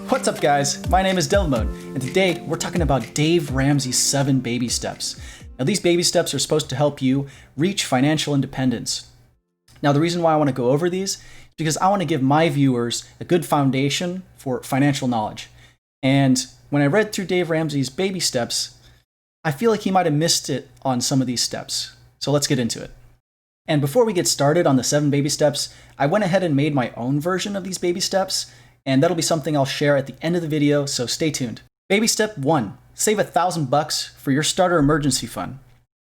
What's up, guys? My name is Delmode, and today we're talking about Dave Ramsey's 7 baby steps. Now, these baby steps are supposed to help you reach financial independence. Now, the reason why I want to go over these is because I want to give my viewers a good foundation for financial knowledge. And when I read through Dave Ramsey's baby steps, I feel like he might have missed it on some of these steps. So let's get into it. And before we get started on the 7 baby steps, I went ahead and made my own version of these baby steps, and that'll be something I'll share at the end of the video, so stay tuned. Baby step 1, save $1,000 for your starter emergency fund.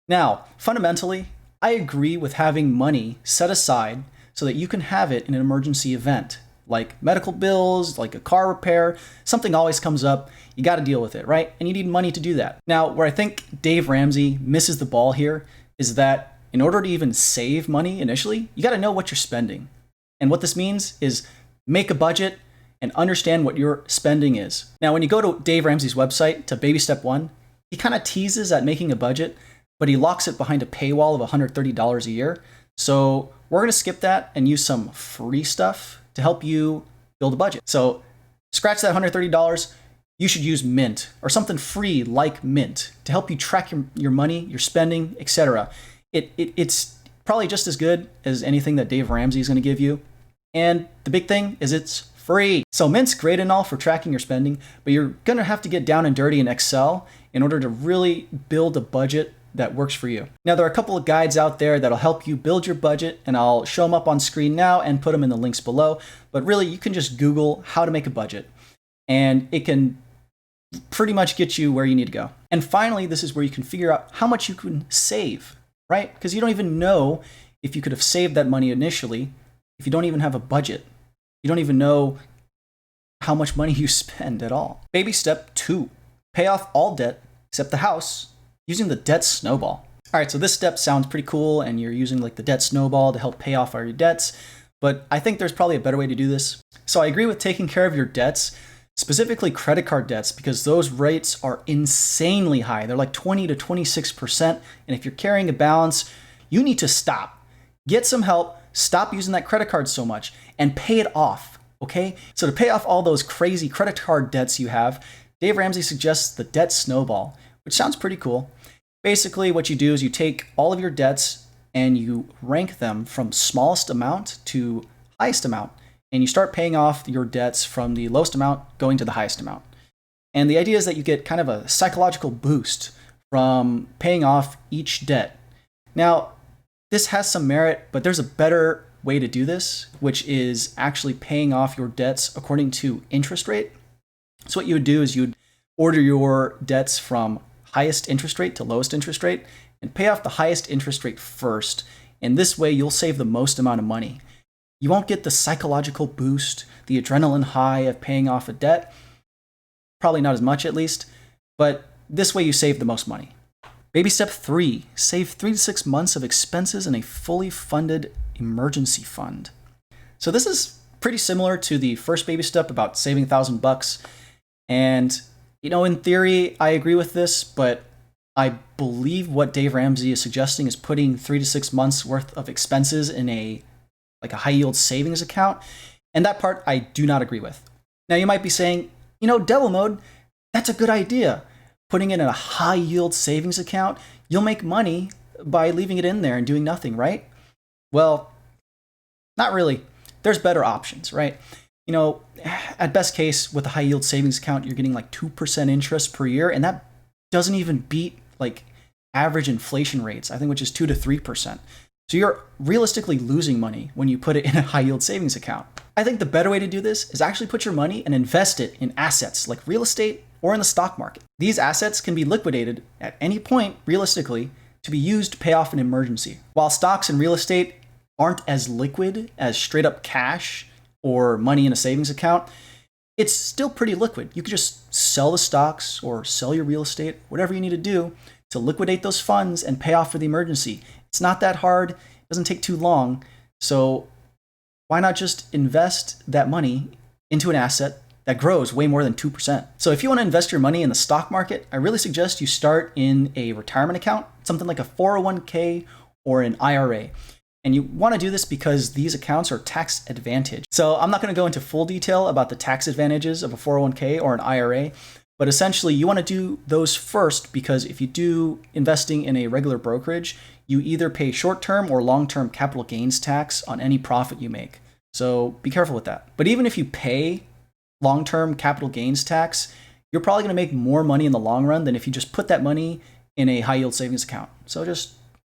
Now, fundamentally, I agree with having money set aside so that you can have it in an emergency event, like medical bills, like a car repair. Something always comes up, you got to deal with it, right? And you need money to do that. Now, where I think Dave Ramsey misses the ball here is that in order to even save money initially, you got to know what you're spending. And what this means is make a budget and understand what your spending is. Now, when you go to Dave Ramsey's website to baby step 1, he kind of teases at making a budget, but he locks it behind a paywall of $130 a year. So we're going to skip that and use some free stuff to help you build a budget. So scratch that $130. You should use Mint or something free like Mint to help you track your money, your spending, etc. It's probably just as good as anything that Dave Ramsey is going to give you. And the big thing is it's free. So Mint's great and all for tracking your spending, but you're going to have to get down and dirty in Excel in order to really build a budget that works for you. Now, there are a couple of guides out there that'll help you build your budget, and I'll show them up on screen now and put them in the links below. But really, you can just Google how to make a budget, and it can pretty much get you where you need to go. And finally, this is where you can figure out how much you can save, right? Because you don't even know if you could have saved that money initially if you don't even have a budget. You don't even know how much money you spend at all. Baby step 2, pay off all debt except the house using the debt snowball. All right, so this step sounds pretty cool and you're using like the debt snowball to help pay off all your debts, but I think there's probably a better way to do this. So I agree with taking care of your debts, specifically credit card debts, because those rates are insanely high. They're like 20 to 26%. And if you're carrying a balance, you need to stop. Get some help. Stop using that credit card so much and pay it off, okay? So to pay off all those crazy credit card debts you have, Dave Ramsey suggests the debt snowball, which sounds pretty cool. Basically, what you do is you take all of your debts and you rank them from smallest amount to highest amount, and you start paying off your debts from the lowest amount going to the highest amount. And the idea is that you get kind of a psychological boost from paying off each debt. Now, this has some merit, but there's a better way to do this, which is actually paying off your debts according to interest rate. So what you would do is you'd order your debts from highest interest rate to lowest interest rate and pay off the highest interest rate first. And this way you'll save the most amount of money. You won't get the psychological boost, the adrenaline high of paying off a debt. Probably not as much at least, but this way you save the most money. Baby step 3, save 3 to 6 months of expenses in a fully funded emergency fund. So this is pretty similar to the first baby step about saving $1,000. And, in theory, I agree with this, but I believe what Dave Ramsey is suggesting is putting 3 to 6 months worth of expenses in a high yield savings account. And that part I do not agree with. Now you might be saying, Devil Mode, that's a good idea. Putting it in a high yield savings account, you'll make money by leaving it in there and doing nothing, right? Well, not really. There's better options, right? At best case with a high yield savings account, you're getting like 2% interest per year, and that doesn't even beat like average inflation rates, I think, which is 2 to 3%. So you're realistically losing money when you put it in a high yield savings account. I think the better way to do this is actually put your money and invest it in assets like real estate or in the stock market. These assets can be liquidated at any point, realistically, to be used to pay off an emergency. While stocks and real estate aren't as liquid as straight up cash or money in a savings account, it's still pretty liquid. You could just sell the stocks or sell your real estate, whatever you need to do to liquidate those funds and pay off for the emergency. It's not that hard. It doesn't take too long. So why not just invest that money into an asset that grows way more than 2%. So if you want to invest your money in the stock market, I really suggest you start in a retirement account, something like a 401k or an IRA. And you want to do this because these accounts are tax advantaged. So I'm not going to go into full detail about the tax advantages of a 401k or an IRA, but essentially you want to do those first because if you do investing in a regular brokerage, you either pay short-term or long-term capital gains tax on any profit you make. So be careful with that. But even if you pay long-term capital gains tax, you're probably going to make more money in the long run than if you just put that money in a high-yield savings account. So just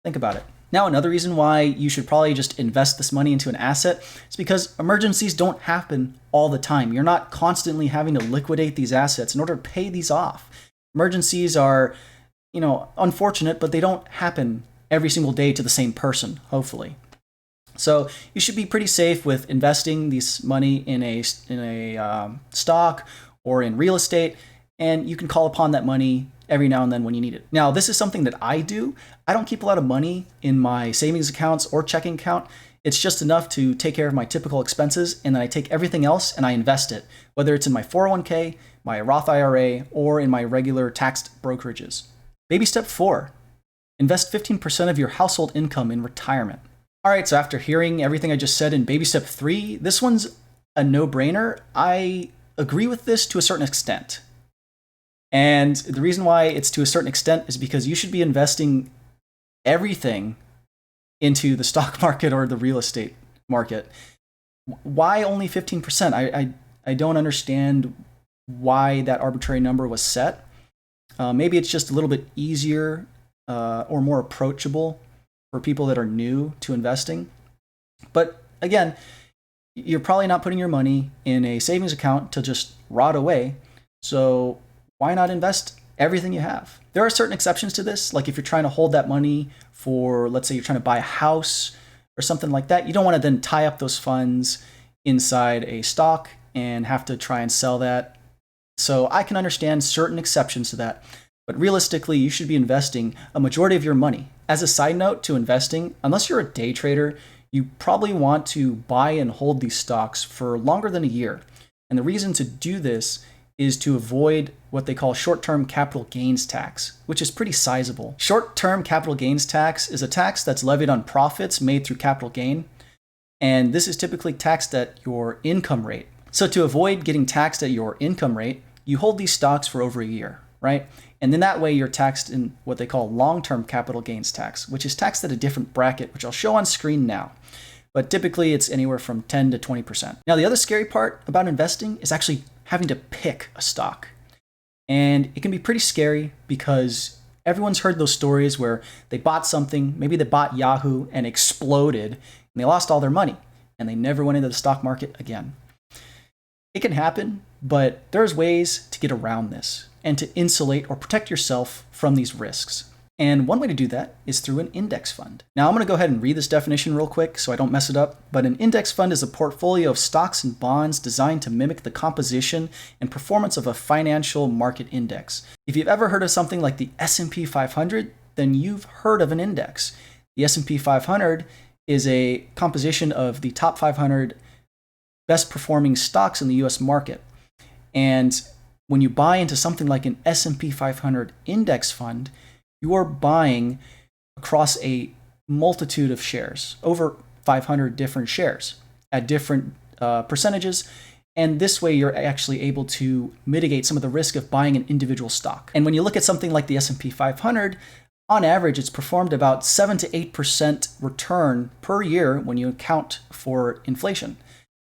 think about it. Now, another reason why you should probably just invest this money into an asset is because emergencies don't happen all the time. You're not constantly having to liquidate these assets in order to pay these off. Emergencies are, unfortunate, but they don't happen every single day to the same person, hopefully. So you should be pretty safe with investing this money in a stock or in real estate, and you can call upon that money every now and then when you need it. Now, this is something that I do. I don't keep a lot of money in my savings accounts or checking account. It's just enough to take care of my typical expenses, and then I take everything else and I invest it, whether it's in my 401k, my Roth IRA, or in my regular taxed brokerages. Baby step 4, invest 15% of your household income in retirement. All right, so after hearing everything I just said in baby step 3, this one's a no-brainer. I agree with this to a certain extent. And the reason why it's to a certain extent is because you should be investing everything into the stock market or the real estate market. Why only 15%? I don't understand why that arbitrary number was set. Maybe it's just a little bit easier or more approachable for people that are new to investing. But again, you're probably not putting your money in a savings account to just rot away. So why not invest everything you have? There are certain exceptions to this, like if you're trying to hold that money for, let's say you're trying to buy a house or something like that, you don't want to then tie up those funds inside a stock and have to try and sell that. So I can understand certain exceptions to that, but realistically, you should be investing a majority of your money. As a side note to investing, unless you're a day trader, you probably want to buy and hold these stocks for longer than a year. And the reason to do this is to avoid what they call short-term capital gains tax, which is pretty sizable. Short-term capital gains tax is a tax that's levied on profits made through capital gain, and this is typically taxed at your income rate. So to avoid getting taxed at your income rate, you hold these stocks for over a year, right? And then that way you're taxed in what they call long-term capital gains tax, which is taxed at a different bracket, which I'll show on screen now. But typically it's anywhere from 10 to 20%. Now, the other scary part about investing is actually having to pick a stock. And it can be pretty scary because everyone's heard those stories where they bought something, maybe they bought Yahoo and exploded and they lost all their money and they never went into the stock market again. It can happen, but there's ways to get around this and to insulate or protect yourself from these risks. And one way to do that is through an index fund. Now, I'm going to go ahead and read this definition real quick so I don't mess it up. But an index fund is a portfolio of stocks and bonds designed to mimic the composition and performance of a financial market index. If you've ever heard of something like the S&P 500, then you've heard of an index. The S&P 500 is a composition of the top 500 best performing stocks in the US market. And when you buy into something like an S&P 500 index fund, you are buying across a multitude of shares, over 500 different shares at different percentages. And this way you're actually able to mitigate some of the risk of buying an individual stock. And when you look at something like the S&P 500, on average, it's performed about 7 to 8% return per year when you account for inflation.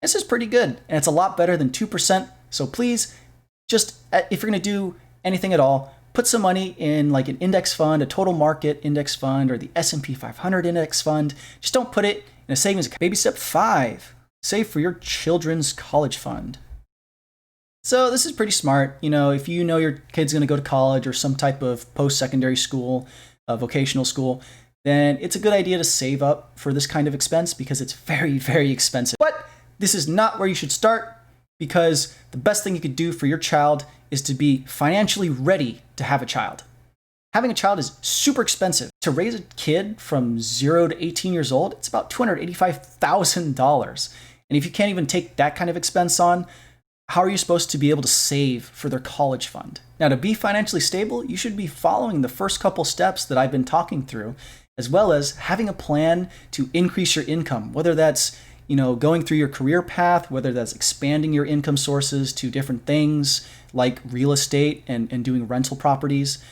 This is pretty good, and it's a lot better than 2%. So please, just if you're going to do anything at all, put some money in like an index fund, a total market index fund, or the S&P 500 index fund. Just don't put it in a savings account. Baby step 5, save for your children's college fund. So this is pretty smart. If you know your kid's going to go to college or some type of post-secondary school, vocational school, then it's a good idea to save up for this kind of expense because it's very, very expensive. But this is not where you should start, because the best thing you could do for your child is to be financially ready to have a child. Having a child is super expensive. To raise a kid from 0 to 18 years old, it's about $285,000. And if you can't even take that kind of expense on, how are you supposed to be able to save for their college fund? Now, to be financially stable, you should be following the first couple steps that I've been talking through. as well as having a plan to increase your income, whether that's going through your career path, whether that's expanding your income sources to different things like real estate and doing rental properties.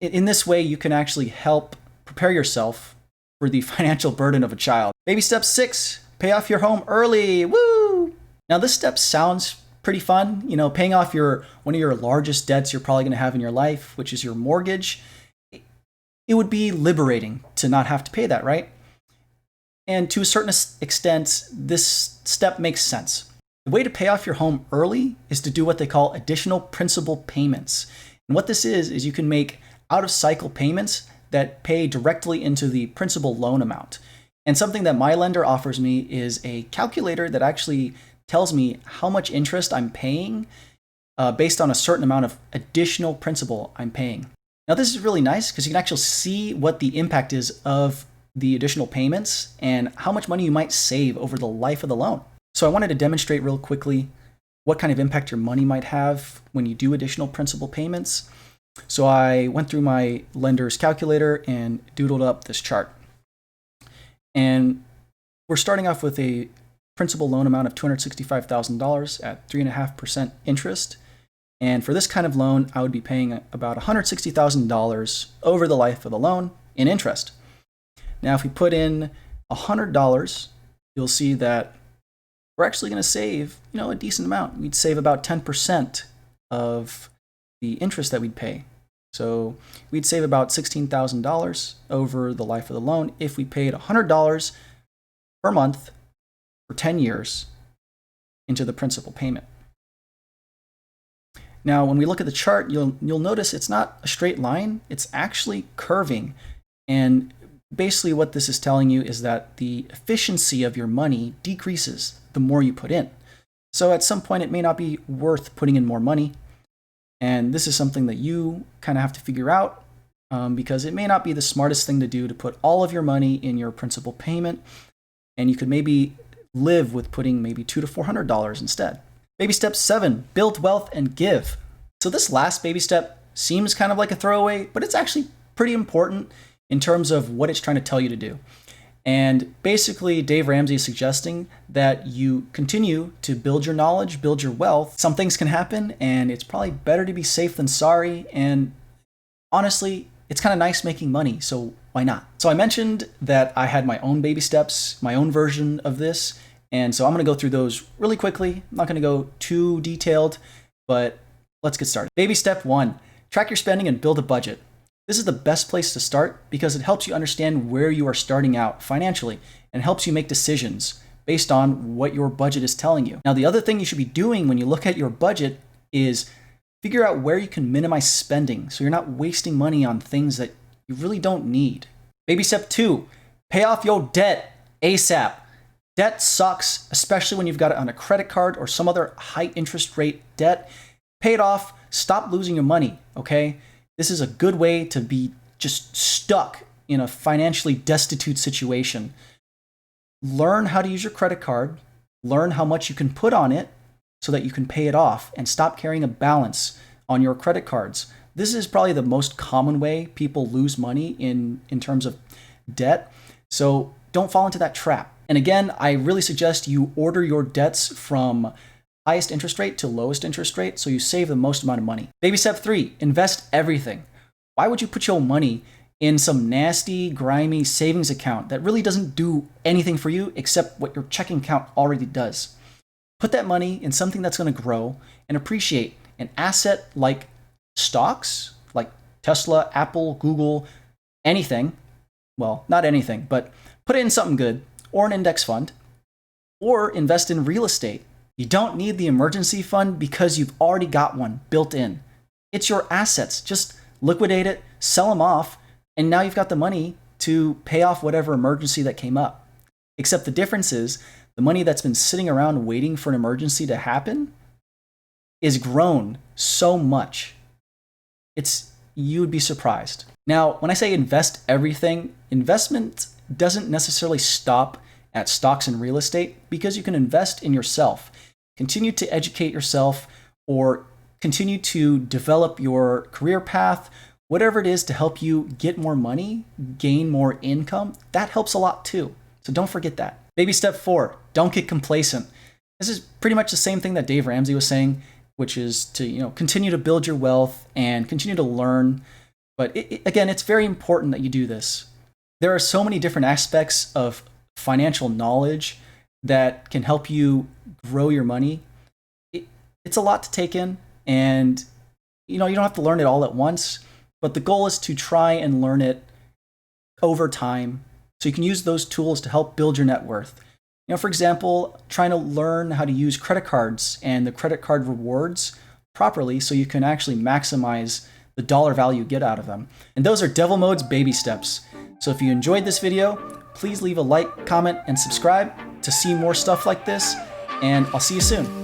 In this way, you can actually help prepare yourself for the financial burden of a child. Baby step 6, pay off your home early. Woo! Now this step sounds pretty fun, paying off one of your largest debts you're probably going to have in your life, which is your mortgage. It would be liberating to not have to pay that, right? And to a certain extent, this step makes sense. The way to pay off your home early is to do what they call additional principal payments. And what this is you can make out-of-cycle payments that pay directly into the principal loan amount. And something that my lender offers me is a calculator that actually tells me how much interest I'm paying based on a certain amount of additional principal I'm paying. Now, this is really nice because you can actually see what the impact is of the additional payments and how much money you might save over the life of the loan. So I wanted to demonstrate real quickly what kind of impact your money might have when you do additional principal payments. So I went through my lender's calculator and doodled up this chart. And we're starting off with a principal loan amount of $265,000 at 3.5% interest. And for this kind of loan, I would be paying about $160,000 over the life of the loan in interest. Now, if we put in $100, you'll see that we're actually going to save, a decent amount. We'd save about 10% of the interest that we'd pay. So we'd save about $16,000 over the life of the loan if we paid $100 per month for 10 years into the principal payment. Now, when we look at the chart, you'll notice it's not a straight line. It's actually curving. And basically what this is telling you is that the efficiency of your money decreases the more you put in. So at some point, it may not be worth putting in more money. And this is something that you kind of have to figure out because it may not be the smartest thing to do to put all of your money in your principal payment. And you could maybe live with putting maybe $200 to $400 instead. Baby step 7, build wealth and give. So this last baby step seems kind of like a throwaway, but it's actually pretty important in terms of what it's trying to tell you to do. And basically, Dave Ramsey is suggesting that you continue to build your knowledge, build your wealth. Some things can happen, and it's probably better to be safe than sorry. And honestly, it's kind of nice making money, so why not? So I mentioned that I had my own baby steps, my own version of this. And so I'm going to go through those really quickly. I'm not going to go too detailed, but let's get started. Baby step 1, track your spending and build a budget. This is the best place to start because it helps you understand where you are starting out financially and helps you make decisions based on what your budget is telling you. Now, the other thing you should be doing when you look at your budget is figure out where you can minimize spending so you're not wasting money on things that you really don't need. Baby step 2, pay off your debt ASAP. Debt sucks, especially when you've got it on a credit card or some other high interest rate debt. Pay it off, stop losing your money, okay? This is a good way to be just stuck in a financially destitute situation. Learn how to use your credit card, learn how much you can put on it so that you can pay it off and stop carrying a balance on your credit cards. This is probably the most common way people lose money in terms of debt. So don't fall into that trap. And again, I really suggest you order your debts from highest interest rate to lowest interest rate so you save the most amount of money. Baby step 3, invest everything. Why would you put your money in some nasty, grimy savings account that really doesn't do anything for you except what your checking account already does? Put that money in something that's going to grow and appreciate. An asset like stocks, like Tesla, Apple, Google, anything. Well, not anything, but put it in something good, or an index fund, or invest in real estate. You don't need the emergency fund because you've already got one built in. It's your assets. Just liquidate it, sell them off, and now you've got the money to pay off whatever emergency that came up. Except the difference is the money that's been sitting around waiting for an emergency to happen is grown so much. You'd be surprised. Now, when I say invest everything, investment doesn't necessarily stop at stocks and real estate because you can invest in yourself. Continue to educate yourself or continue to develop your career path whatever it is to help you get more money, gain more income, that helps a lot too. So don't forget that. Baby step 4, don't get complacent. This is pretty much the same thing that Dave Ramsey was saying, which is to continue to build your wealth and continue to learn. But again, it's very important that you do this. There are so many different aspects of financial knowledge that can help you grow your money. It's a lot to take in, and you don't have to learn it all at once, but the goal is to try and learn it over time so you can use those tools to help build your net worth. For example, trying to learn how to use credit cards and the credit card rewards properly so you can actually maximize the dollar value you get out of them. And those are Devil Mode's baby steps. So if you enjoyed this video, please leave a like, comment, and subscribe to see more stuff like this, and I'll see you soon.